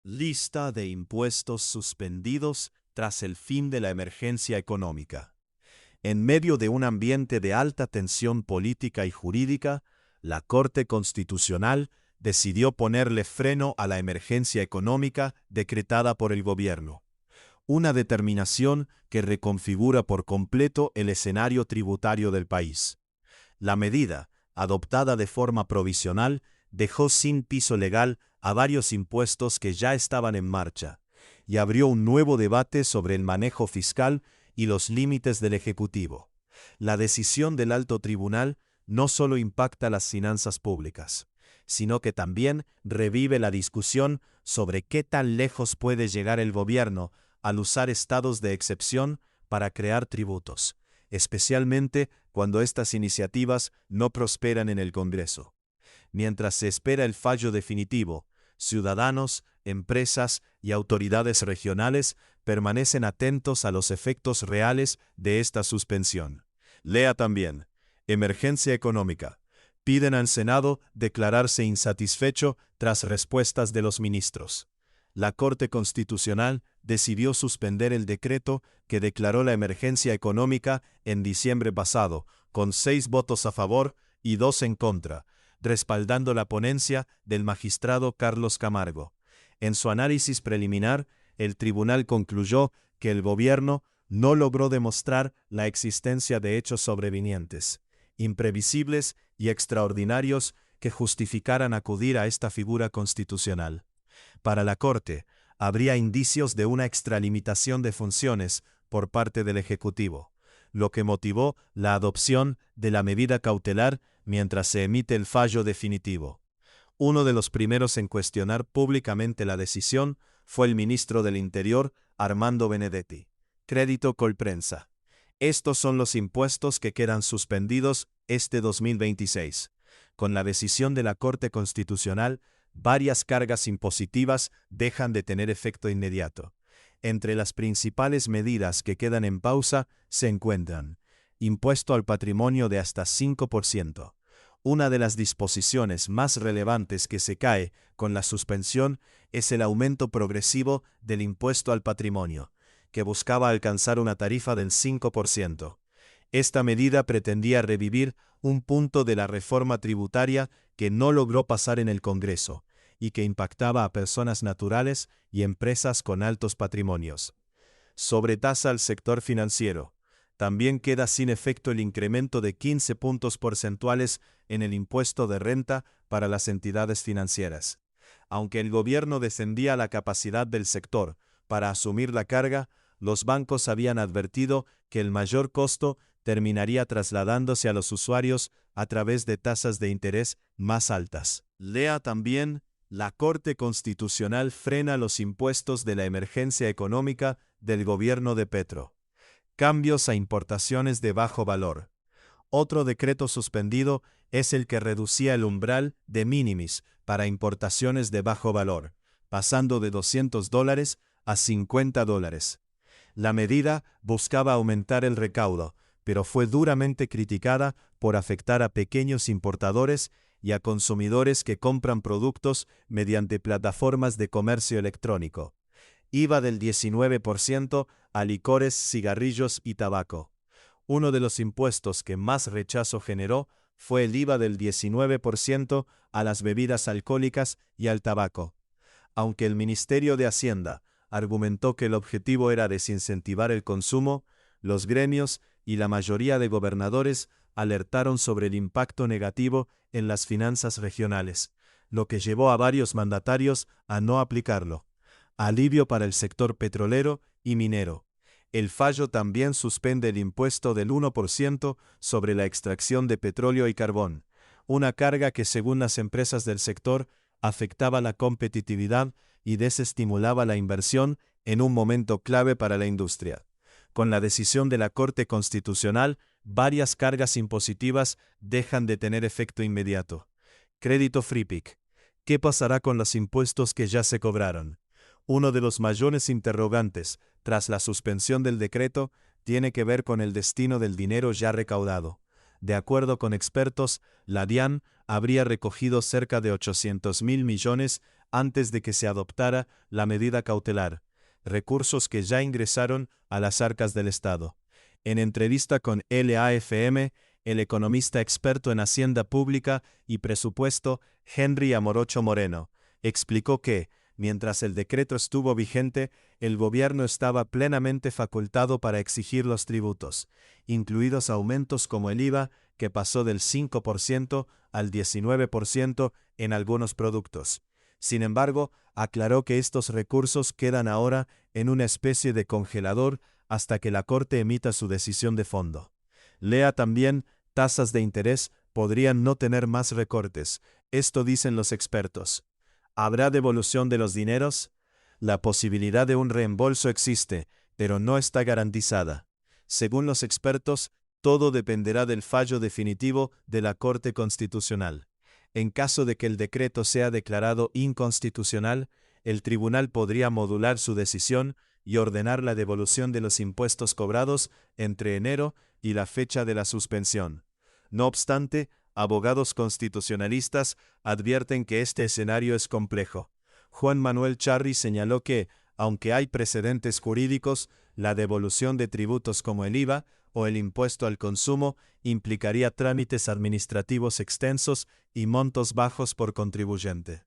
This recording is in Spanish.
Lista de impuestos suspendidos tras el fin de la emergencia económica. En medio de un ambiente de alta tensión política y jurídica, la Corte Constitucional decidió ponerle freno a la emergencia económica decretada por el gobierno. Una determinación que reconfigura por completo el escenario tributario del país. La medida, adoptada de forma provisional, dejó sin piso legal a varios impuestos que ya estaban en marcha, y abrió un nuevo debate sobre el manejo fiscal y los límites del Ejecutivo. La decisión del Alto Tribunal no solo impacta las finanzas públicas, sino que también revive la discusión sobre qué tan lejos puede llegar el gobierno al usar estados de excepción para crear tributos, especialmente cuando estas iniciativas no prosperan en el Congreso. Mientras se espera el fallo definitivo, ciudadanos, empresas y autoridades regionales permanecen atentos a los efectos reales de esta suspensión. Lea también: emergencia económica. Piden al Senado declararse insatisfecho tras respuestas de los ministros. La Corte Constitucional decidió suspender el decreto que declaró la emergencia económica en diciembre pasado, con 6 votos a favor y 2 en contra, respaldando la ponencia del magistrado Carlos Camargo. En su análisis preliminar, el tribunal concluyó que el gobierno no logró demostrar la existencia de hechos sobrevinientes, imprevisibles y extraordinarios que justificaran acudir a esta figura constitucional. Para la Corte, habría indicios de una extralimitación de funciones por parte del Ejecutivo, lo que motivó la adopción de la medida cautelar mientras se emite el fallo definitivo. Uno de los primeros en cuestionar públicamente la decisión fue el ministro del Interior, Armando Benedetti. Crédito Colprensa. Estos son los impuestos que quedan suspendidos este 2026. Con la decisión de la Corte Constitucional, varias cargas impositivas dejan de tener efecto inmediato. Entre las principales medidas que quedan en pausa se encuentran: impuesto al patrimonio de hasta 5%. Una de las disposiciones más relevantes que se cae con la suspensión es el aumento progresivo del impuesto al patrimonio, que buscaba alcanzar una tarifa del 5%. Esta medida pretendía revivir un punto de la reforma tributaria que no logró pasar en el Congreso y que impactaba a personas naturales y empresas con altos patrimonios. Sobretasa al sector financiero. También queda sin efecto el incremento de 15 puntos porcentuales en el impuesto de renta para las entidades financieras. Aunque el gobierno descendía la capacidad del sector para asumir la carga, los bancos habían advertido que el mayor costo terminaría trasladándose a los usuarios a través de tasas de interés más altas. Lea también: la Corte Constitucional frena los impuestos de la emergencia económica del gobierno de Petro. Cambios a importaciones de bajo valor. Otro decreto suspendido es el que reducía el umbral de minimis para importaciones de bajo valor, pasando de $200 a $50. La medida buscaba aumentar el recaudo, pero fue duramente criticada por afectar a pequeños importadores y a consumidores que compran productos mediante plataformas de comercio electrónico. IVA del 19% a licores, cigarrillos y tabaco. Uno de los impuestos que más rechazo generó fue el IVA del 19% a las bebidas alcohólicas y al tabaco. Aunque el Ministerio de Hacienda argumentó que el objetivo era desincentivar el consumo, los gremios y la mayoría de gobernadores alertaron sobre el impacto negativo en las finanzas regionales, lo que llevó a varios mandatarios a no aplicarlo. Alivio para el sector petrolero y minero. El fallo también suspende el impuesto del 1% sobre la extracción de petróleo y carbón, una carga que, según las empresas del sector, afectaba la competitividad y desestimulaba la inversión en un momento clave para la industria. Con la decisión de la Corte Constitucional, varias cargas impositivas dejan de tener efecto inmediato. Crédito FreePic. ¿Qué pasará con los impuestos que ya se cobraron? Uno de los mayores interrogantes tras la suspensión del decreto tiene que ver con el destino del dinero ya recaudado. De acuerdo con expertos, la DIAN habría recogido cerca de 800.000 millones antes de que se adoptara la medida cautelar, recursos que ya ingresaron a las arcas del Estado. En entrevista con LAFM, el economista experto en Hacienda Pública y Presupuesto, Henry Amorocho Moreno, explicó que, mientras el decreto estuvo vigente, el gobierno estaba plenamente facultado para exigir los tributos, incluidos aumentos como el IVA, que pasó del 5% al 19% en algunos productos. Sin embargo, aclaró que estos recursos quedan ahora en una especie de congelador hasta que la Corte emita su decisión de fondo. Lea también, tasas de interés podrían no tener más recortes. Esto dicen los expertos. ¿Habrá devolución de los dineros? La posibilidad de un reembolso existe, pero no está garantizada. Según los expertos, todo dependerá del fallo definitivo de la Corte Constitucional. En caso de que el decreto sea declarado inconstitucional, el tribunal podría modular su decisión y ordenar la devolución de los impuestos cobrados entre enero y la fecha de la suspensión. No obstante, abogados constitucionalistas advierten que este escenario es complejo. Juan Manuel Charri señaló que, aunque hay precedentes jurídicos, la devolución de tributos como el IVA o el impuesto al consumo implicaría trámites administrativos extensos y montos bajos por contribuyente.